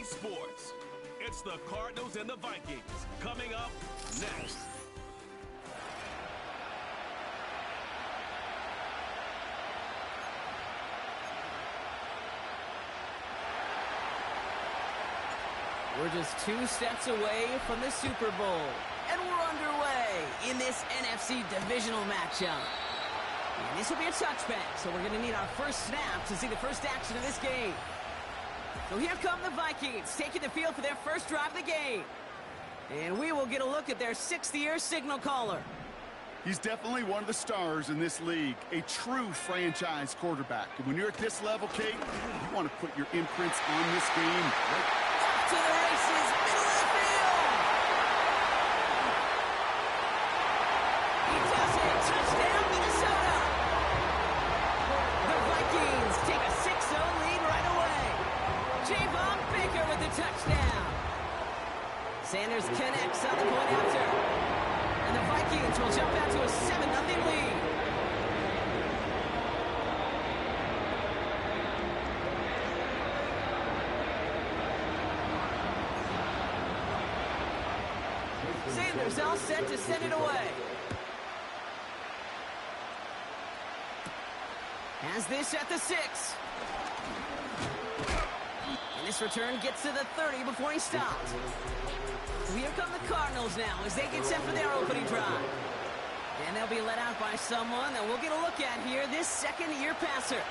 sports. It's the Cardinals and the Vikings coming up next. We're just 2 steps away from the Super Bowl, and we're underway in this NFC divisional matchup. And this will be a touchback, so we're going to need our first snap to see the first action of this game. So here come the Vikings, taking the field for their first drive of the game. And we will get a look at their 6th-year signal caller. He's definitely one of the stars in this league, a true franchise quarterback. And when you're at this level, Kate, you want to put your imprints on this game. To the races, middle of the field. He does it. Touchdown, Minnesota. The Vikings take a 6-0 lead right away. Javon Baker with the touchdown. Sanders connects on the point after. And the Vikings will jump out to a 7-0 lead. Sanders all set to send it away. Has this at the 6. And this return gets to the 30 before he stops. Here come the Cardinals now as they get set for their opening drive. And they'll be let out by someone that we'll get a look at here, this 2nd-year passer.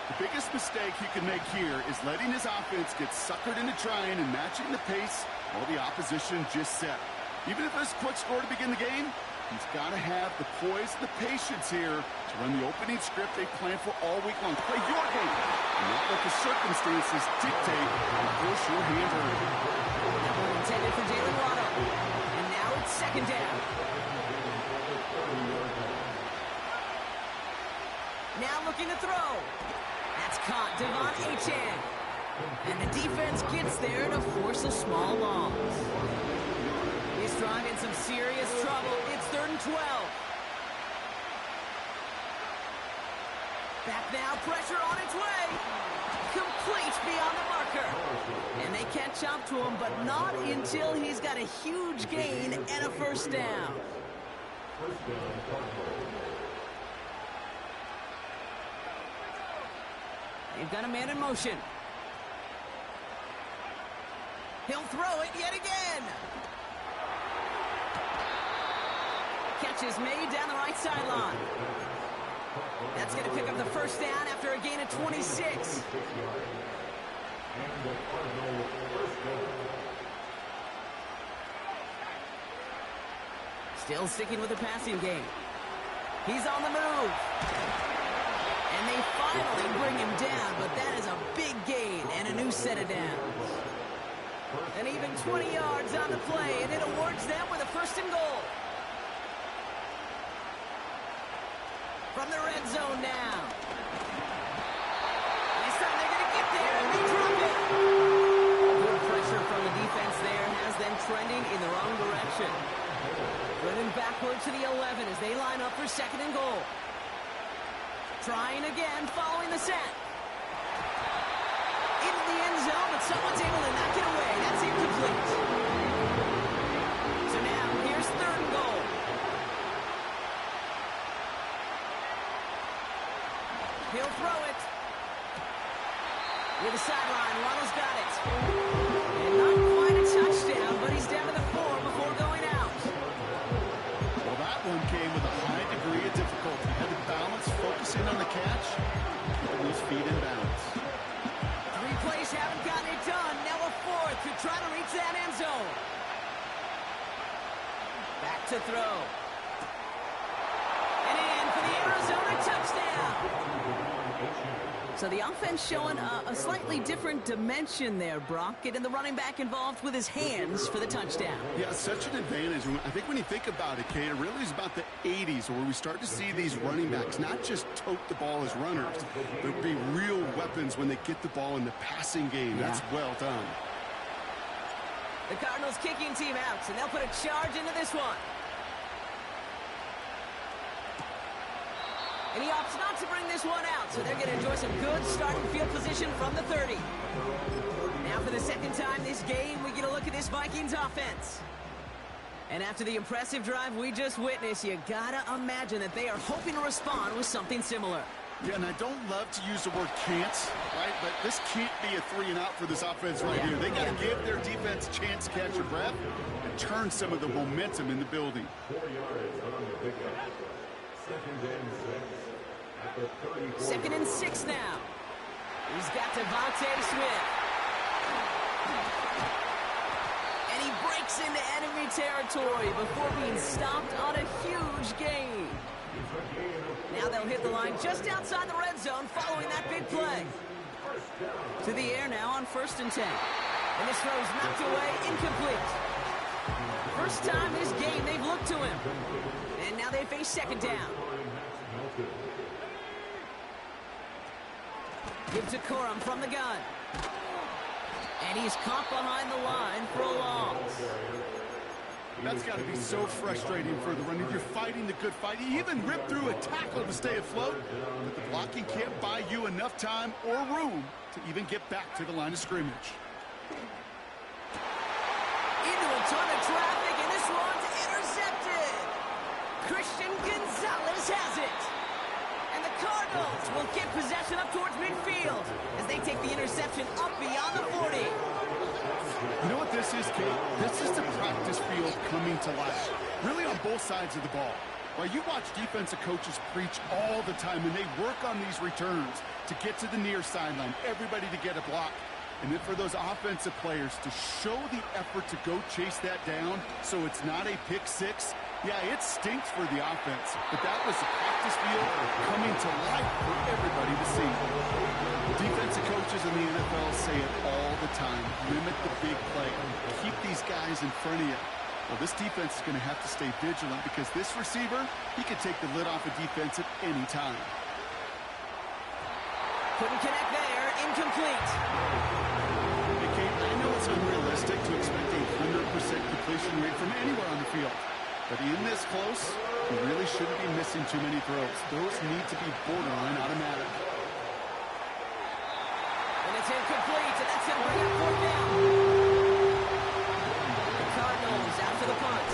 The biggest mistake he can make here is letting his offense get suckered into trying and matching the pace while the opposition just set. Even if there's a quick score to begin the game, he's got to have the poise and the patience here to run the opening script they planned for all week long. Play your game, and not let the circumstances dictate and force your hand early. That one intended for Jalen Waddle. And now it's 2nd down. Now looking to throw. That's caught, Devon Achane. And the defense gets there to force a small loss. He's driving some serious trouble. It's 3rd and 12. Back now, pressure on its way. Complete beyond the marker. And they catch up to him, but not until he's got a huge gain and a 1st down. They've got a man in motion. He'll throw it yet again. Catch is made down the right sideline. That's going to pick up the 1st down after a gain of 26. Still sticking with the passing game. He's on the move. And they finally bring him down, but that is a big gain and a new set of downs. And even 20 yards on the play, and it awards them with a 1st and goal. From the red zone now. This time they're going to get there, and they drop it. Good pressure from the defense there has them trending in the wrong direction. Running backward to the 11 as they line up for 2nd and goal. Trying again, following the set. Into the end zone, but someone's able to knock it away. That's incomplete. So now, here's 3rd and goal. He'll throw it. Near the sideline, Ronald's got it. And not quite a touchdown, but he's down to the 4 before going out. Well, that one came with a high degree of difficulty. Had to balance, focusing on the catch, keeping those feet in bounds. 3 plays haven't gotten it done. Now a 4th to try to reach that end zone. Back to throw. And in for the Arizona touchdown. So the offense showing a slightly different dimension there, Brock. Getting the running back involved with his hands for the touchdown. Yeah, such an advantage. I think when you think about it, Kate, it really is about the 80s where we start to see these running backs not just tote the ball as runners, but be real weapons when they get the ball in the passing game. Yeah. That's well done. The Cardinals kicking team out, and they'll put a charge into this one. And he opts not to bring this one out, so they're going to enjoy some good starting field position from the 30. Now for the the second time this game, we get a look at this Vikings offense. And after the impressive drive we just witnessed, you gotta imagine that they are hoping to respond with something similar. Yeah, and I don't love to use the word can't, right? But this can't be a 3-and-out for this offense right here. They got to give their defense a chance to catch their breath and turn some of the momentum in the building. 4 yards on the pickup. Second and 6 now. He's got Devontae Smith. And he breaks into enemy territory before being stopped on a huge gain. Now they'll hit the line just outside the red zone following that big play. To the air now on 1st and 10. And this throw's knocked away, incomplete. First time this game they've looked to him. And now they face 2nd down. Give to Corum from the gun. And he's caught behind the line for a loss. That's got to be so frustrating for the runner. You're fighting the good fight. You even rip through a tackle to stay afloat, but the blocking can't buy you enough time or room to even get back to the line of scrimmage. Into a ton of traffic, and this one's intercepted. Christian Gonzalez has it. And the Cardinals will get possession up towards midfield as they take the interception up beyond the 40. You know what this is, Kate? This is the practice field coming to life, really on both sides of the ball. While you watch defensive coaches preach all the time, and they work on these returns to get to the near sideline, everybody to get a block. And then for those offensive players to show the effort to go chase that down so it's not a pick six, yeah, it stinks for the offense. But that was the practice field coming to life for everybody to see. Defensive coaches in the NFL say it all the time. Limit the big play. Keep these guys in front of you. Well, this defense is going to have to stay vigilant because this receiver, he can take the lid off a defense at any time. Couldn't connect there. Incomplete. Hey, Kate, I know it's unrealistic to expect a 100% completion rate from anywhere on the field. But in this close, you really shouldn't be missing too many throws. Those need to be borderline automatic. And it's incomplete, and that's going to bring up 4th down. The Cardinals after the punt.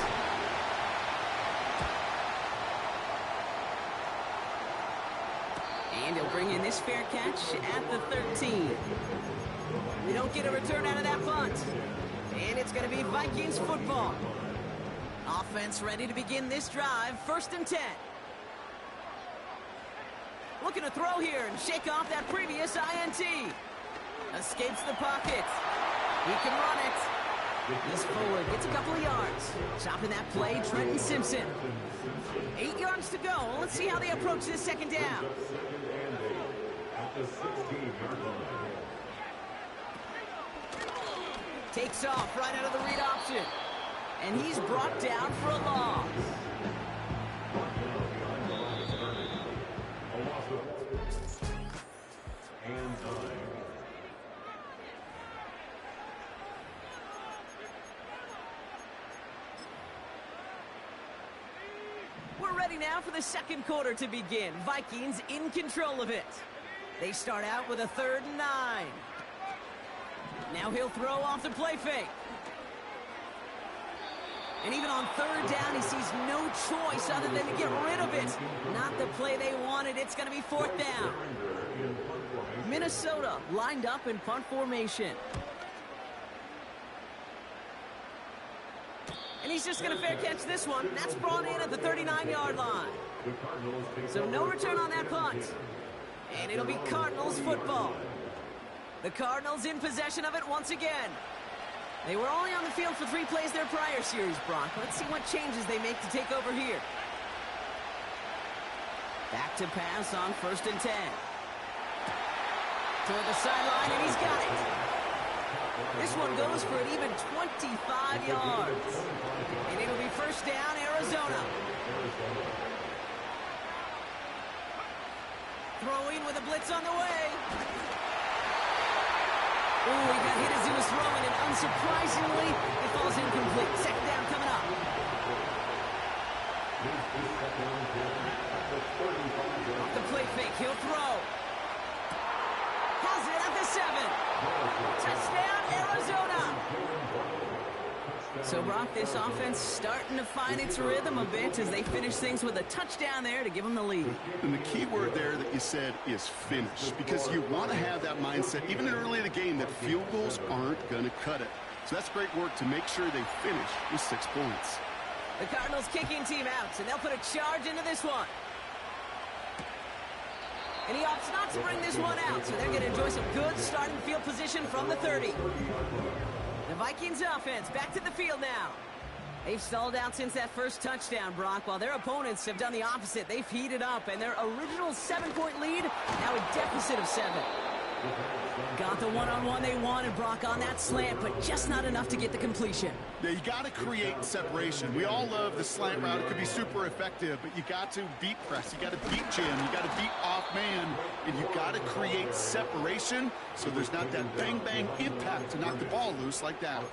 And he'll bring in this fair catch at the 13. They don't get a return out of that punt. And it's going to be Vikings football. Offense ready to begin this drive. 1st and 10. Looking to throw here and shake off that previous INT. Escapes the pocket. He can run it. He's forward, gets a couple of yards. Stopping that play, Trenton Simpson. 8 yards to go. Let's see how they approach this 2nd down. Takes off right out of the read option. And he's brought down for a loss. We're ready now for the 2nd quarter to begin. Vikings in control of it. They start out with a 3rd and 9. Now he'll throw off the play fake. And even on 3rd down, he sees no choice other than to get rid of it. Not the play they wanted. It's going to be 4th down. Minnesota lined up in punt formation. And he's just going to fair catch this one. That's brought in at the 39-yard line. So no return on that punt. And it'll be Cardinals football. The Cardinals in possession of it once again. They were only on the field for 3 plays their prior series, Brock. Let's see what changes they make to take over here. Back to pass on 1st and 10. Toward the sideline, and he's got it. This one goes for an even 25 yards. And it'll be 1st down, Arizona. Throwing with a blitz on the way. Ooh, he got hit as he was throwing, and unsurprisingly, it falls incomplete. 2nd down coming up. Off the play fake, he'll throw. Has it at the 7. Touchdown, Arizona. So, Brock, this offense starting to find its rhythm a bit as they finish things with a touchdown there to give them the lead. And the key word there that you said is finish, because you want to have that mindset, even early in the game, that field goals aren't going to cut it. So that's great work to make sure they finish with 6 points. The Cardinals kicking team out, and they'll put a charge into this one. And he opts not to bring this one out, so they're going to enjoy some good starting field position from the 30. The Vikings offense back to the field now. They've stalled out since that first touchdown, Brock, while their opponents have done the opposite. They've heated up, and their original 7-point lead, now a deficit of 7. Got the one-on-one they wanted, Brock, on that slant, but just not enough to get the completion. Yeah, you got to create separation. We all love the slant route. It could be super effective, but you got to beat press. You got to beat jam. You got to beat off man, and you got to create separation so there's not that bang-bang impact to knock the ball loose like that.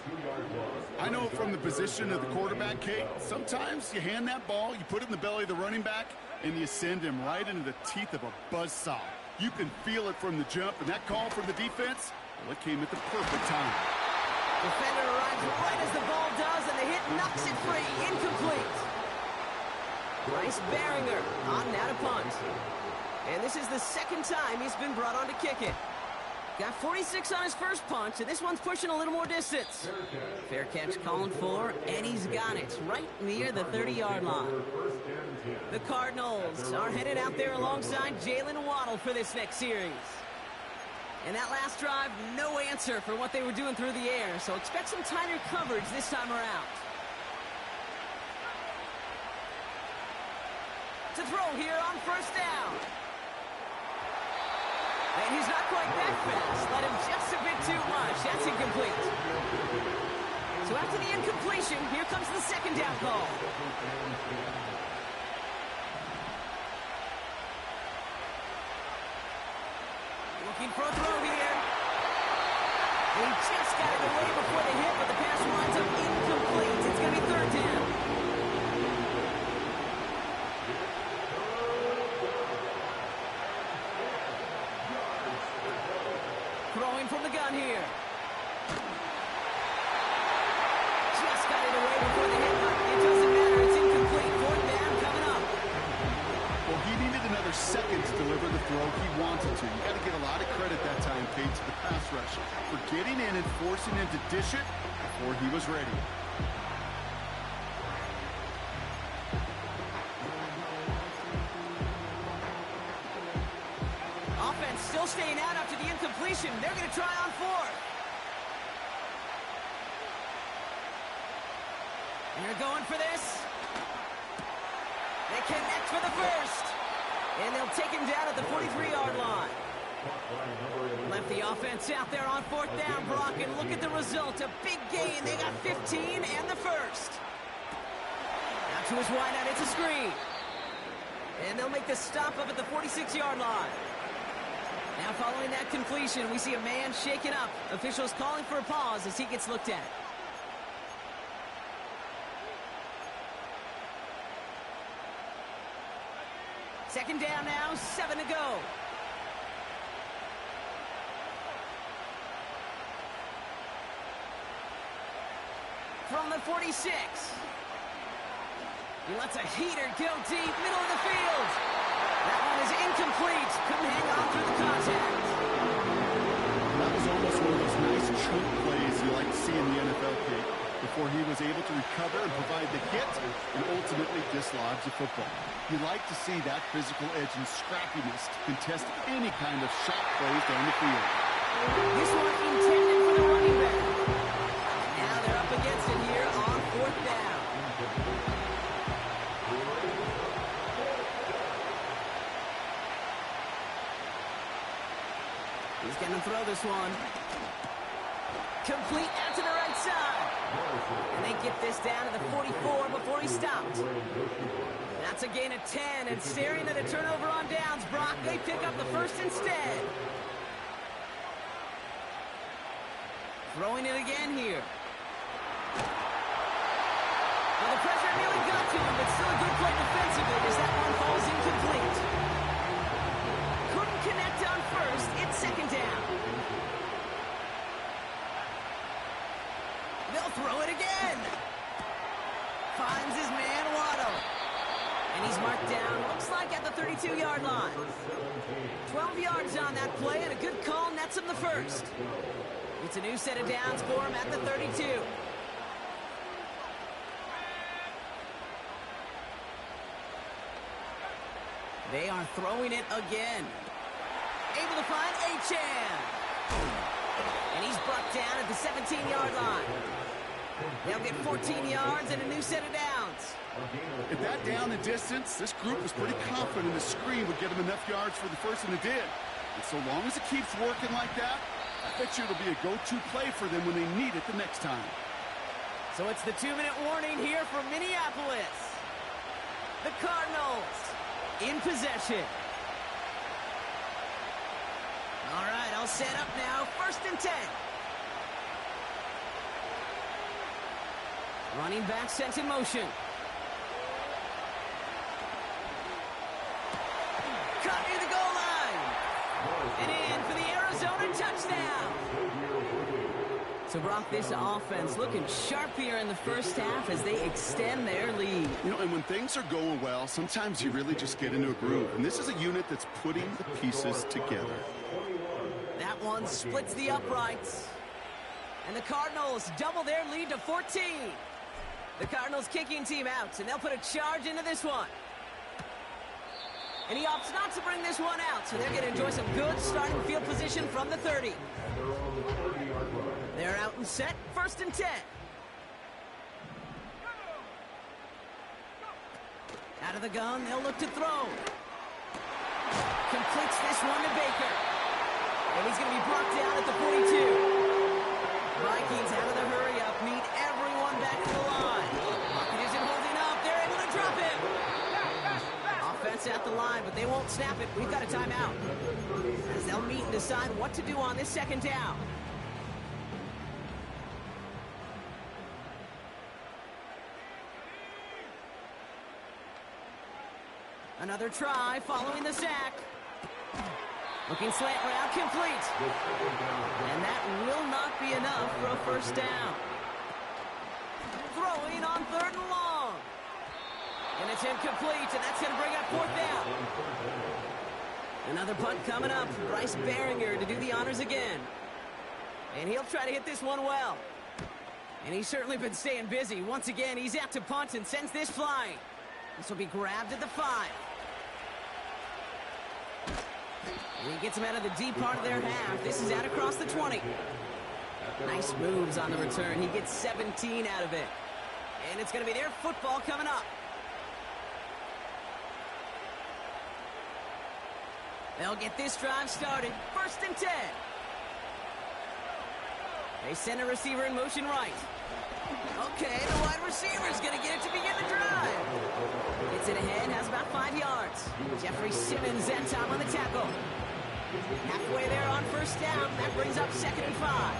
I know from the position of the quarterback, Kate, sometimes you hand that ball, you put it in the belly of the running back, and you send him right into the teeth of a buzzsaw. You can feel it from the jump, and that call from the defense, well, it came at the perfect time. Defender arrives right as the ball does, and the hit knocks it free. Incomplete. Bryce Baringer on now to punt. And this is the second time he's been brought on to kick it. Got 46 on his first punch, and this one's pushing a little more distance. Fair catch calling for, and he's got it right near the 30-yard line. The Cardinals are headed out there alongside Jalen Waddle for this next series. And that last drive, no answer for what they were doing through the air, so expect some tighter coverage this time around. To throw here on first down. And he's not quite that fast. Let him just a bit too much. That's incomplete. So after the incompletion, here comes the second down call. Looking for a throw here. He just got it away before the hit, but the pass winds up incomplete. It's going to be third down. Throwing from the gun here. Just got it away before the hit, but it doesn't matter. It's incomplete. Fourth down coming up. Well, he needed another second to deliver the throw he wanted to. You got to give a lot of credit that time, Kate, to the pass rush for getting in and forcing him to dish it before he was ready. Offense still staying out after the incompletion. They're going to try on fourth. And they're going for this. They connect for the first. And they'll take him down at the 43-yard line. Left the offense out there on fourth down, Brock, and look at the result. A big gain. They got 15 and the first. Out to his wideout. It's a screen. And they'll make the stop up at the 46-yard line. Now following that completion, we see a man shaken up. Officials calling for a pause as he gets looked at. Second down now, 7 to go. From the 46. He lets a heater go deep, middle of the field. That one is incomplete. Couldn't hang on through the contact. That was almost one of those nice chunk plays you like to see in the NFL, Kate, before he was able to recover and provide the hit and ultimately dislodge the football. You like to see that physical edge and scrappiness to contest any kind of shot plays down the field. This one intended for the running back. Now they're up against it here on fourth down. He's going to throw this one. Complete out to the right side. And they get this down to the 44 before he stopped. That's a gain of 10, and staring at a turnover on downs, Brock, they pick up the first instead. Throwing it again here. Well, the pressure nearly got to him, but still a good play defensively as that one falls incomplete. Couldn't connect on first. It's second down. They'll throw it again. Finds his man, Waddle. And he's marked down, looks like at the 32-yard line. 12 yards on that play, and a good call nets him the first. It's a new set of downs for him at the 32. They are throwing it again. Able to find Achane. And he's brought down at the 17-yard line. They'll get 14 yards and a new set of downs. At that down and distance, this group was pretty confident the screen would get them enough yards for the first, and it did. And so long as it keeps working like that, I bet you it'll be a go-to play for them when they need it the next time. So it's the 2-minute warning here from Minneapolis. The Cardinals in possession. All right, all set up now. 1st and 10. Running back sent in motion. Cut near the goal line. And in for the Arizona touchdown. So, Brock, this offense looking sharp here in the first half as they extend their lead. You know, and when things are going well, sometimes you really just get into a groove. And this is a unit that's putting the pieces together. That one splits the uprights. And the Cardinals double their lead to 14. The Cardinals kicking team out, and they'll put a charge into this one. And he opts not to bring this one out, so they're going to enjoy some good starting field position from the 30. They're out and set, 1st and 10. Out of the gun, they'll look to throw. Completes this one to Baker. And he's going to be brought down at the 42. Vikings out of the hurry-up, need everyone back to the line. Pocket isn't holding up, they're able to drop him. Offense at the line, but they won't snap it. We've got a timeout. As they'll meet and decide what to do on this 2nd down. Another try following the sack. Looking slant route complete. And that will not be enough for a 1st down. Throwing on 3rd and long. And it's incomplete, and that's going to bring up 4th down. Another punt coming up. Bryce Baringer to do the honors again. And he'll try to hit this one well. And he's certainly been staying busy. Once again, he's out to punt and sends this flying. This will be grabbed at the 5. And he gets him out of the deep part of their half. This is out across the 20. Nice moves on the return. He gets 17 out of it. And it's going to be their football coming up. They'll get this drive started. 1st and 10. They send a receiver in motion right. Okay, the wide receiver's going to get it to begin the drive. Gets it ahead, has about 5 yards. Jeffrey Simmons that time on the tackle. Halfway there on 1st down. That brings up 2nd and 5.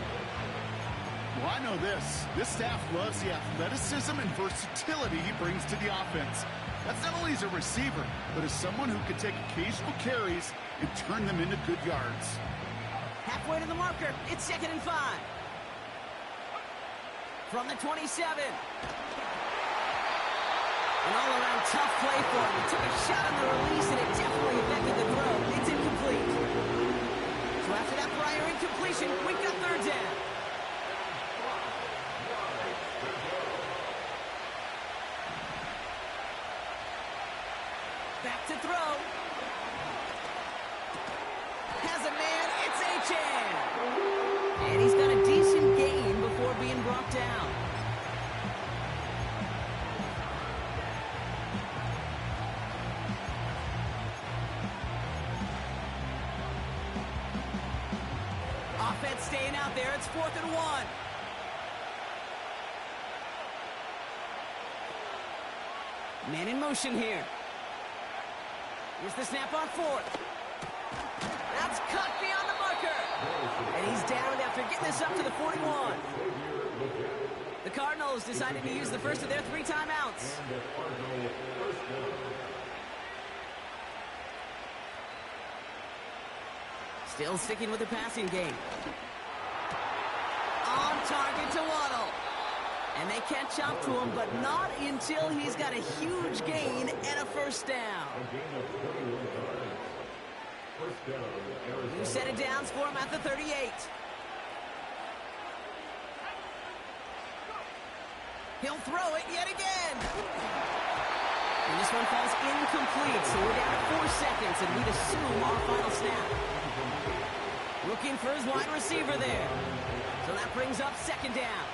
Well, I know this. This staff loves the athleticism and versatility he brings to the offense. That's not only as a receiver, but as someone who can take occasional carries and turn them into good yards. Halfway to the marker. It's 2nd and 5. From the 27. An all-around tough play for him. He took a shot on the release, and it definitely affected the throw. It's incomplete. So after that prior incompletion, we've got 3rd down. Back to throw. Has a man. It's Achane. And he's got a decent gain before being brought down. Offense staying out there. It's 4th and 1. Man in motion here. Here's the snap on 4th. That's cut beyond the marker. And he's down after getting this up to the 41. The Cardinals decided to use the first of their 3 timeouts. Still sticking with the passing game. On target to Waddle. catch up to him, but not until he's got a huge gain and a first down. A gain of 21 yards. First down, Arizona. New set of downs for him at the 38. He'll throw it yet again. And this one falls incomplete, so we're down to 4 seconds, and we'd assume our final snap. Looking for his wide receiver there. So that brings up second down.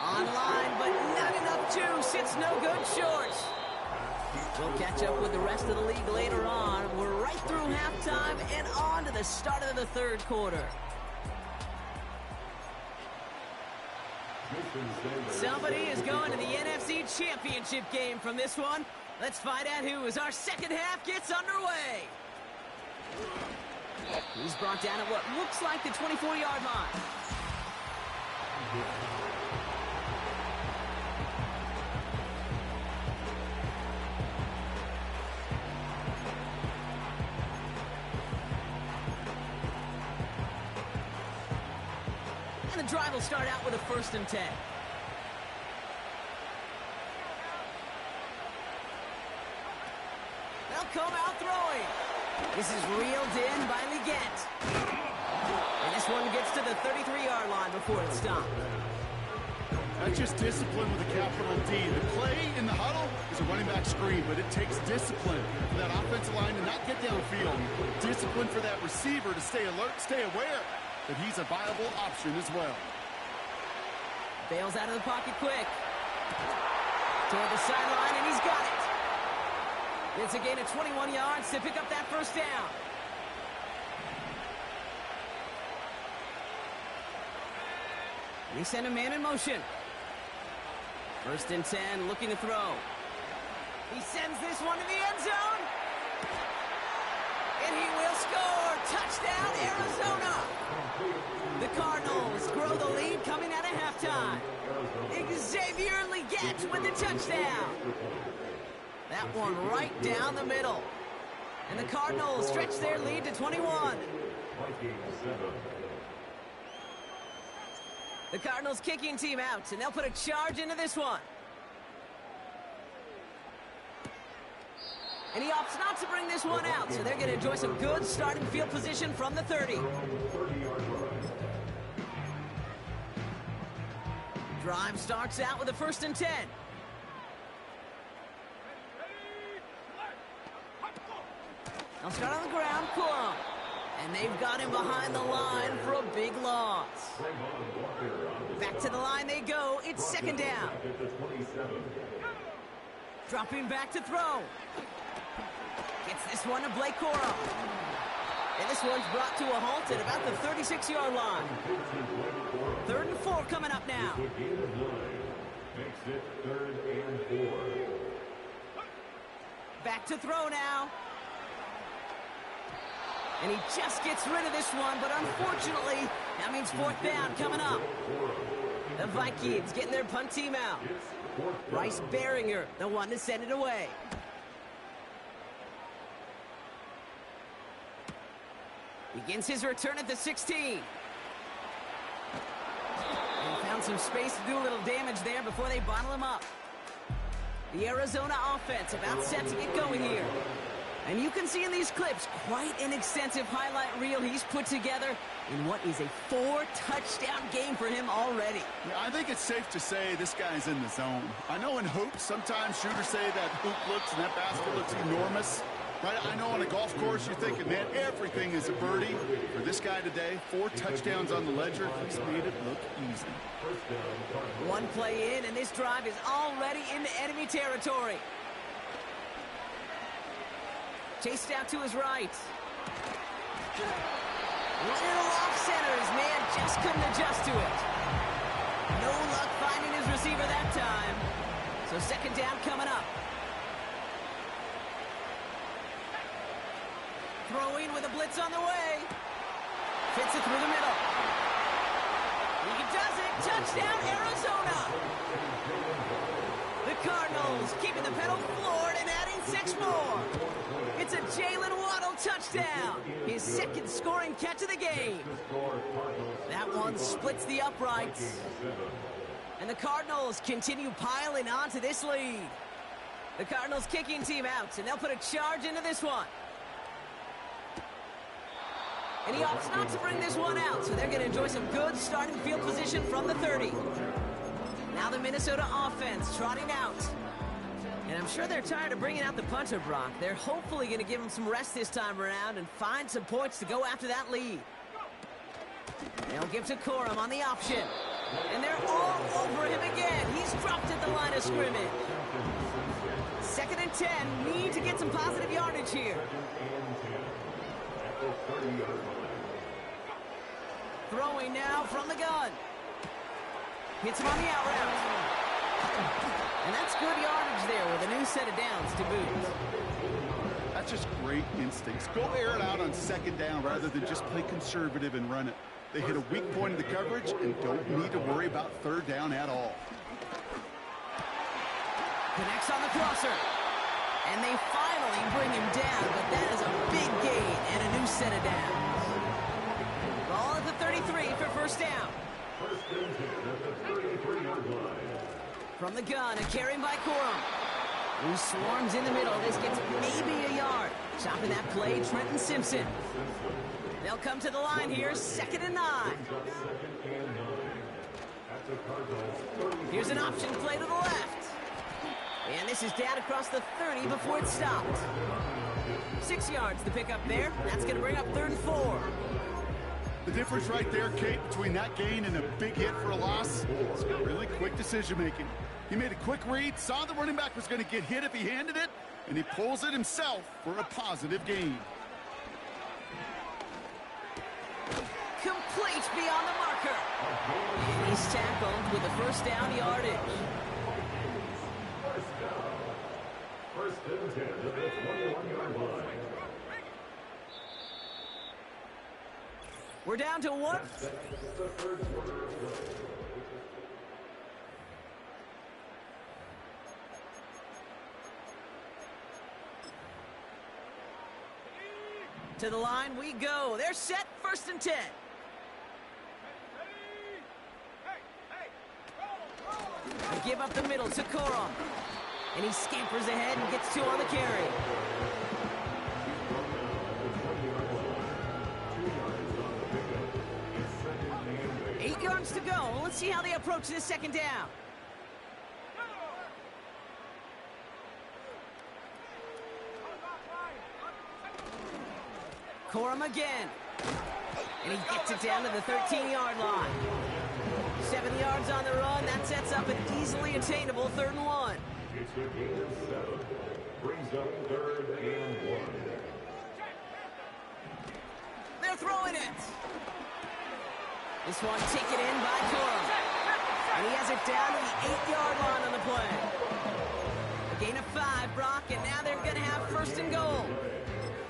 Online, but not enough juice. It's no good short. We'll catch up with the rest of the league later on. We're right through halftime and on to the start of the third quarter. Somebody is going to the NFC Championship game from this one. Let's find out who as our second half gets underway. He's brought down at what looks like the 24-yard line. And the drive will start out with a 1st and 10. They'll come out throwing. This is reeled in by Leggett. And this one gets to the 33-yard line before it's stopped. That's just discipline with a capital D. The play in the huddle is a running back screen, but it takes discipline for that offensive line to not get downfield. Discipline for that receiver to stay alert, stay aware that he's a viable option as well. Bails out of the pocket quick. Toward the sideline, and he's got it. It's a gain of 21 yards to pick up that first down. They send a man in motion. 1st and 10, looking to throw. He sends this one to the end zone. And he will score. Touchdown, Arizona. The Cardinals grow the lead coming out of halftime. Xavier Leggett with the touchdown. That one right down the middle. And the Cardinals stretch their lead to 21. The Cardinals kicking team out, and they'll put a charge into this one. And he opts not to bring this one out, so they're going to enjoy some good starting field position from the 30. Drive starts out with a 1st and 10. They'll start on the ground, Corum. And they've got him behind the line for a big loss. Back to the line they go. It's second down. Dropping back to throw. Gets this one to Blake Corum. And this one's brought to a halt at about the 36-yard line. 3rd and 4 coming up now. Makes it 3rd and 4. Back to throw now. And he just gets rid of this one, but unfortunately, that means 4th down coming up. The Vikings getting their punt team out. Bryce Baringer, the one to send it away. Begins his return at the 16. And found some space to do a little damage there before they bottle him up. The Arizona offense about set to get going here. And you can see in these clips quite an extensive highlight reel he's put together in what is a 4-touchdown game for him already. Yeah, I think it's safe to say this guy's in the zone. I know in hoops, sometimes shooters say that hoop looks and that basket looks enormous. Right? I know on a golf course you're thinking, man, everything is a birdie. For this guy today, 4 touchdowns on the ledger. He's made it look easy. One play in, and this drive is already into enemy territory. Chased out to his right. Little off center. His man just couldn't adjust to it. No luck finding his receiver that time. So second down coming up. Throwing with a blitz on the way. Fits it through the middle. He does it. Touchdown, Arizona. The Cardinals keeping the pedal floored and adding 6 more. It's a Jalen Waddle touchdown. His second scoring catch of the game. That one splits the uprights. And the Cardinals continue piling onto this lead. The Cardinals kicking team out, and they'll put a charge into this one. And he opts not to bring this one out, so they're going to enjoy some good starting field position from the 30. Now the Minnesota offense trotting out. And I'm sure they're tired of bringing out the punter, Brock. They're hopefully going to give him some rest this time around and find some points to go after that lead. They'll give to Corum on the option. And they're all over him again. He's dropped at the line of scrimmage. 2nd and 10. Need to get some positive yardage here. Throwing now from the gun. Hits him on the out route. And that's good yardage there with a new set of downs to boot. That's just great instincts. Go air it out on 2nd down rather than just play conservative and run it. They hit a weak point in the coverage and don't need to worry about 3rd down at all. Connects on the crosser. And they finally bring him down, but that is a big gain and a new set of downs. Ball at the 33 for 1st down. From the gun, a carry by Corum. Who swarms in the middle. This gets maybe a yard. Chopping that play, Trenton Simpson. They'll come to the line here, 2nd and 9. Here's an option play to the left. And this is down across the 30 before it stopped. 6 yards to pick up there. That's going to bring up 3rd and 4. The difference right there, Kate, between that gain and a big hit for a loss is really quick decision-making. He made a quick read, saw the running back was going to get hit if he handed it, and he pulls it himself for a positive gain. Complete beyond the marker. And he's tackled with a 1st down yardage. 1st and 10 at the 21-yard line. We're down to 1. To the line we go. They're set, 1st and 10. They give up the middle to Corum. And he scampers ahead and gets 2 on the carry. Eight yards to go. Let's see how they approach this 2nd down. Corum again. And he gets it down to the 13-yard line. 7 yards on the run. That sets up an easily attainable 3rd and 1. It's a gain of 7. Brings up 3rd and 1. They're throwing it. This one taken in by Corum. And he has it down to the 8-yard line on the play. A gain of 5, Brock, and now they're going to have 1st and goal.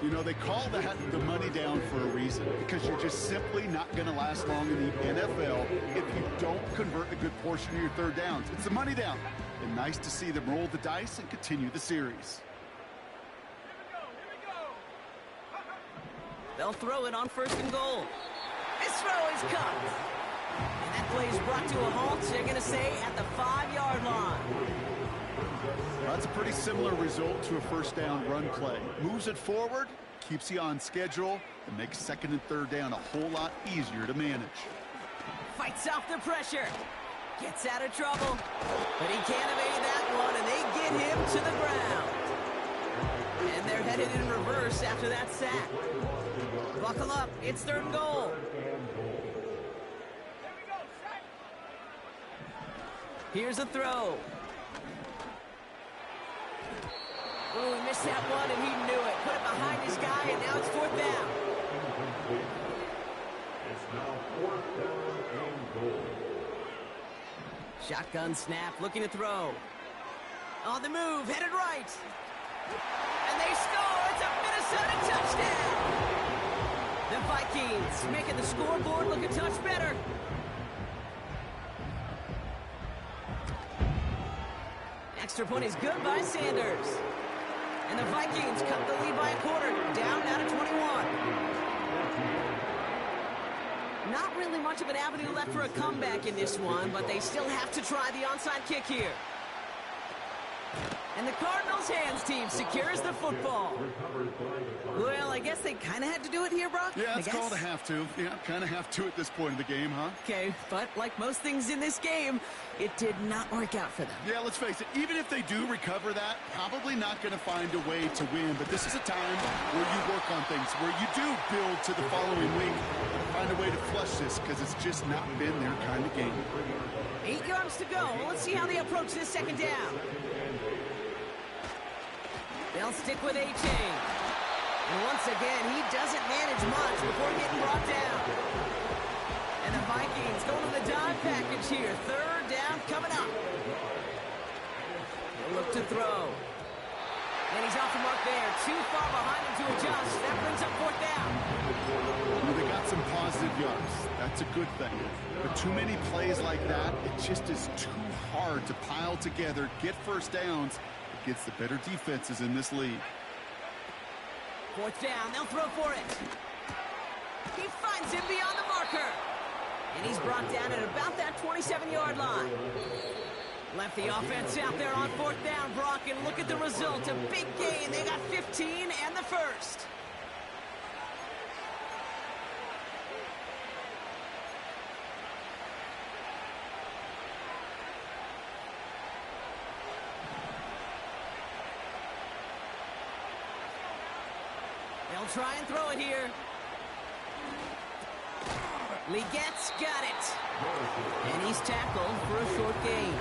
You know, they call that the money down for a reason, because you're just simply not going to last long in the NFL if you don't convert a good portion of your 3rd downs. It's the money down. And nice to see them roll the dice and continue the series. They'll throw it on 1st and goal. This throw is cut. And that play is brought to a halt, they're going to say, at the 5-yard line. That's a pretty similar result to a 1st down run play. Moves it forward, keeps you on schedule, and makes 2nd and 3rd down a whole lot easier to manage. Fights off the pressure. Gets out of trouble. But he can't evade that one, and they get him to the ground. And they're headed in reverse after that sack. Buckle up. It's 3rd and goal. Here's a throw. Oh, he missed that one, and he knew it. Put it behind his guy, and now it's 4th down. It's now 4th down and goal. Shotgun snap, looking to throw. On the move, headed right. And they score. It's a Minnesota touchdown. The Vikings making the scoreboard look a touch better. Extra point is good by Sanders. And the Vikings cut the lead by a quarter, down now to 21. Not really much of an avenue left for a comeback in this one, but they still have to try the onside kick here. And the Cardinals' hands team secures the football. Well, I guess they kind of had to do it here, Brock. Yeah, it's called a have to. Yeah, kind of have to at this point in the game, huh? Okay, but like most things in this game, it did not work out for them. Yeah, let's face it, even if they do recover that, probably not going to find a way to win. But this is a time where you work on things, where you do build to the following week. Find a way to flush this, because it's just not been their kind of game. 8 yards to go. Let's see how they approach this second down. They'll stick with A-Chain. And once again, he doesn't manage much before getting brought down. And the Vikings going to the dive package here. Third down coming up. They'll look to throw. And he's off the mark there. Too far behind him to adjust. That brings up fourth down. Well, they got some positive yards. That's a good thing. But too many plays like that, it just is too hard to pile together, get first downs against the better defenses in this league. Fourth down, they'll throw for it. He finds him beyond the marker. And he's brought down at about that 27-yard line. Left the offense out there on fourth down, Brock, and look at the result. A big gain. They got 15 and the first. They'll try and throw it here. Legette's got it. And he's tackled for a short gain.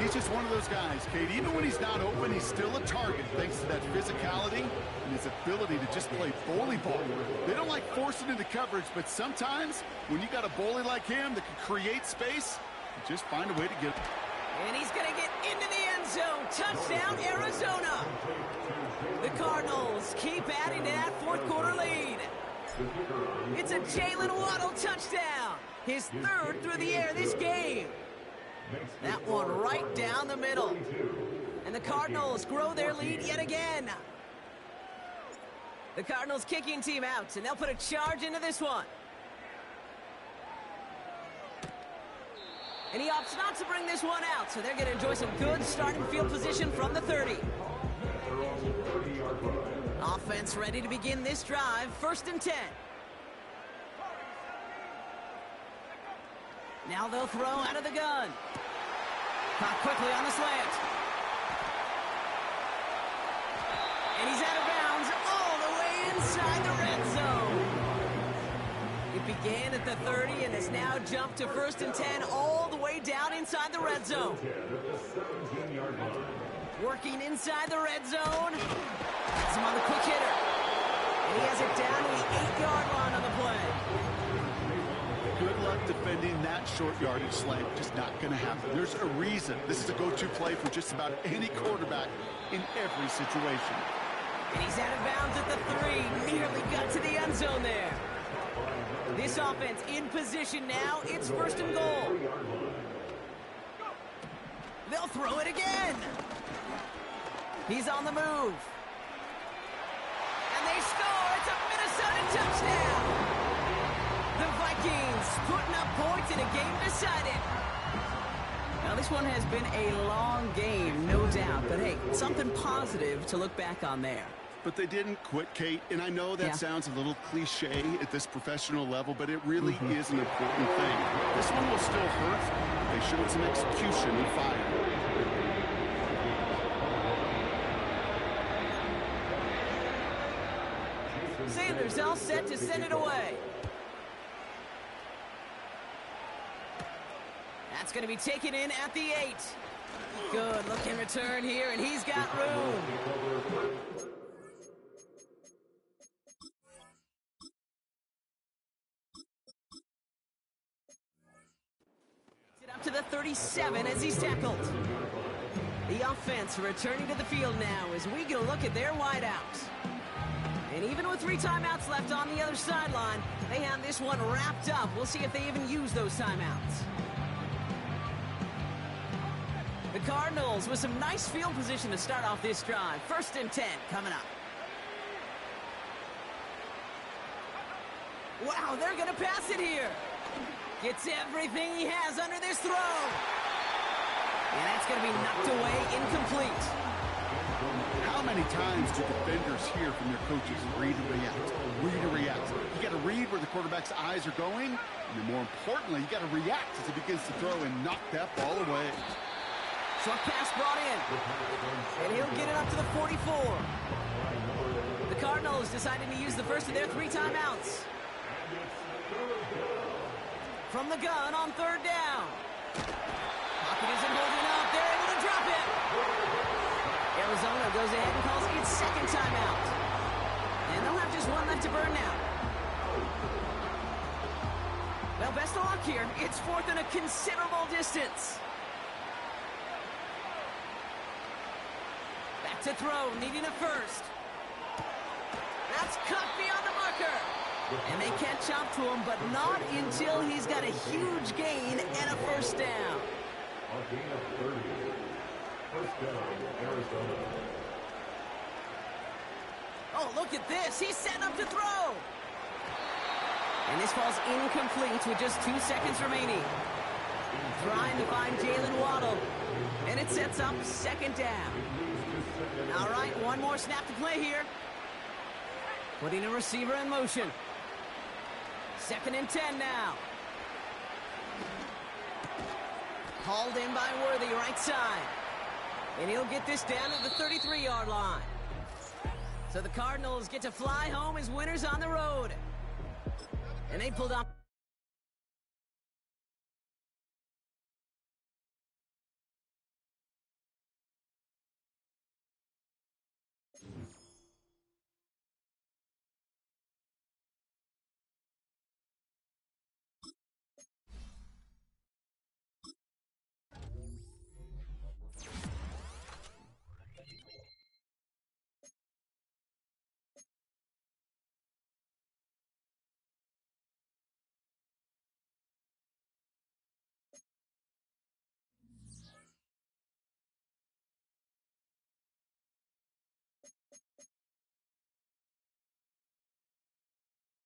He's just one of those guys, Kate. Even when he's not open, he's still a target thanks to that physicality and his ability to just play bully ball. They don't like forcing into coverage, but sometimes when you got a bully like him that can create space, you just find a way to get it. And he's going to get into the end zone. Touchdown, Arizona. The Cardinals keep adding to that fourth quarter lead. It's a Jalen Waddle touchdown. His third through the air this game. That one right down the middle. And the Cardinals grow their lead yet again. The Cardinals kicking team out, and they'll put a charge into this one. And he opts not to bring this one out, so they're going to enjoy some good starting field position from the 30. Offense ready to begin this drive, 1st and 10. Now they'll throw out of the gun. Caught quickly on the slant. And he's out of bounds all the way inside the red zone. It began at the 30 and has now jumped to 1st and 10 all the way down inside the red zone. Working inside the red zone. Gets him on the quick hitter. And he has it down to the 8-yard line on the play. Good luck defending that short yardage slant. Just not going to happen. There's a reason this is a go-to play for just about any quarterback in every situation. And he's out of bounds at the 3. Nearly got to the end zone there. This offense in position now. It's 1st and goal. They'll throw it again. He's on the move. And they score. It's a Minnesota touchdown. The Vikings putting up points in a game decided. Now, this one has been a long game, no doubt. But, hey, something positive to look back on there. But they didn't quit, Kate. And I know that sounds a little cliche at this professional level, but it really is an important thing. This one will still hurt. They showed some execution and fire. Sanders all set to send it away. That's going to be taken in at the 8. Good looking return here, and he's got room. It up to the 37 as he's tackled. The offense returning to the field now as we get a look at their wideouts. And even with 3 timeouts left on the other sideline, they have this one wrapped up. We'll see if they even use those timeouts. The Cardinals with some nice field position to start off this drive. 1st and 10 coming up. Wow, they're going to pass it here. Gets everything he has under this throw. And that's going to be knocked away, incomplete. How many times do defenders hear from their coaches, read and react, read and react? You got to read where the quarterback's eyes are going, and then more importantly, you got to react as he begins to throw and knock that ball away. Short pass brought in, and he'll get it up to the 44. The Cardinals deciding to use the first of their 3 timeouts. From the gun on 3rd down. Pocket isn't holding up. They're able to drop it. Arizona goes ahead and calls its 2nd timeout. And they'll have just 1 left to burn now. Well, best of luck here. It's 4th and a considerable distance. Back to throw, needing a first. That's cut beyond the marker. And they can't chop to him, but not until he's got a huge gain and a 1st down. A gain of 30. 1st down, Arizona. Oh, look at this. He's setting up to throw. And this falls incomplete with just 2 seconds remaining. Trying to find Jalen Waddle. And it sets up 2nd down. All right, 1 more snap to play here. Putting a receiver in motion. 2nd and 10 now. Hauled in by Worthy, right side. And he'll get this down at the 33-yard line. So the Cardinals get to fly home as winners on the road. And they pulled off